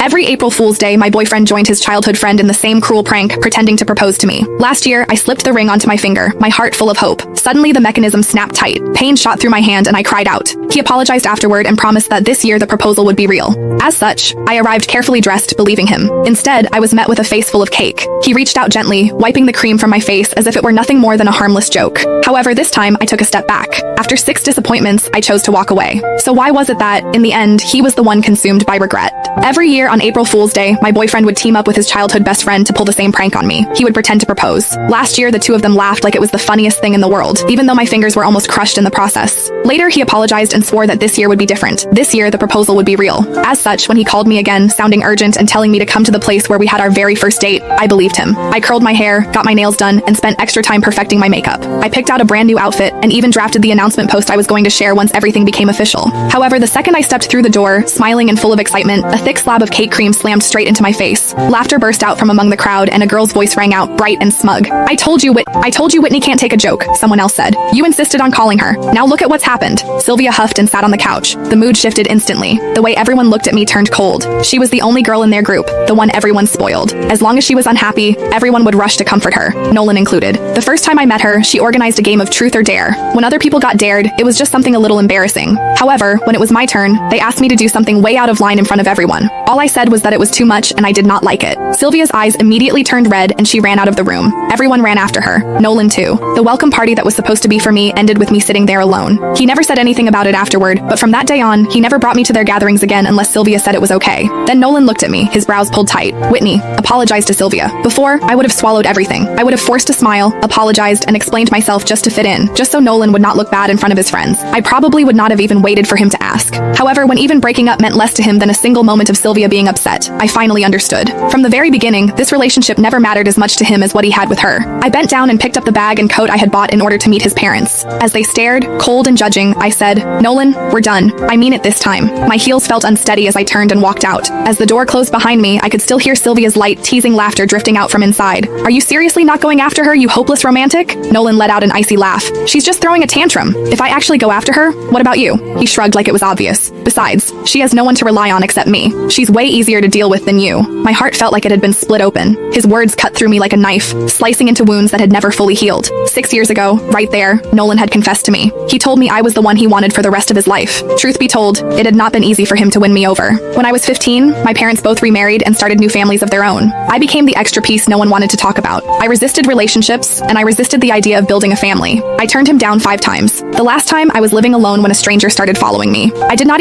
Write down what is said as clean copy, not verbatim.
Every April Fool's Day, my boyfriend joined his childhood friend in the same cruel prank, pretending to propose to me. Last year, I slipped the ring onto my finger, my heart full of hope. Suddenly, the mechanism snapped tight. Pain shot through my hand and I cried out. He apologized afterward and promised that this year the proposal would be real. As such, I arrived carefully dressed, believing him. Instead, I was met with a face full of cake. He reached out gently, wiping the cream from my face as if it were nothing more than a harmless joke. However, this time, I took a step back. After 6 disappointments, I chose to walk away. So why was it that, in the end, he was the one consumed by regret? Every year on April Fool's Day, my boyfriend would team up with his childhood best friend to pull the same prank on me. He would pretend to propose. Last year, the two of them laughed like it was the funniest thing in the world, even though my fingers were almost crushed in the process. Later, he apologized and swore that this year would be different. This year, the proposal would be real. As such, when he called me again, sounding urgent and telling me to come to the place where we had our very first date, I believed him. I curled my hair, got my nails done, and spent extra time perfecting my makeup. I picked out a brand new outfit and even drafted the announcement post I was going to share once everything became official. However, the second I stepped through the door, smiling and full of excitement, a thick slab of cake cream slammed straight into my face. Laughter burst out from among the crowd and a girl's voice rang out, bright and smug. I told you Whitney can't take a joke, someone else said. You insisted on calling her. Now look at what's happened. Sylvia huffed and sat on the couch. The mood shifted instantly. The way everyone looked at me turned cold. She was the only girl in their group, the one everyone spoiled. As long as she was unhappy, everyone would rush to comfort her, Nolan included. The first time I met her, she organized a game of truth or dare. When other people got dared, it was just something a little embarrassing. However, when it was my turn, they asked me to do something way out of line in front of everyone. All I said was that it was too much and I did not like it. Sylvia's eyes immediately turned red and she ran out of the room. Everyone ran after her, Nolan too. The welcome party that was supposed to be for me ended with me sitting there alone. He never said anything about it afterward, but from that day on, he never brought me to their gatherings again unless Sylvia said it was okay. Then Nolan looked at me, his brows pulled tight. Whitney, apologize to Sylvia. Before, I would have swallowed everything. I would have forced a smile, apologized, and explained myself just to fit in, just so Nolan would not look bad in front of his friends. I probably would not have even waited for him to ask. However, when even breaking up meant less to him than a single moment of Sylvia being upset, I finally understood. From the very beginning, this relationship never mattered as much to him as what he had with her. I bent down and picked up the bag and coat I had bought in order to meet his parents. As they stared, cold and judging, I said, Nolan, we're done. I mean it this time. My heels felt unsteady as I turned and walked out. As the door closed behind me, I could still hear Sylvia's light, teasing laughter drifting out from inside. Are you seriously not going after her, you hopeless romantic? Nolan let out an icy laugh. She's just throwing a tantrum. If I actually go after her, what about you? He shrugged like it was obvious. Besides, she has no one to rely on except me. She's way easier to deal with than you. My heart felt like it had been split open. His words cut through me like a knife, slicing into wounds that had never fully healed. 6 years ago, right there, Nolan had confessed to me. He told me I was the one he wanted for the rest of his life. Truth be told, it had not been easy for him to win me over. When I was 15, my parents both remarried and started new families of their own. I became the extra piece no one wanted to talk about. I resisted relationships, and I resisted the idea of building a family. I turned him down 5 times. The last time, I was living alone when a stranger started following me. I did not even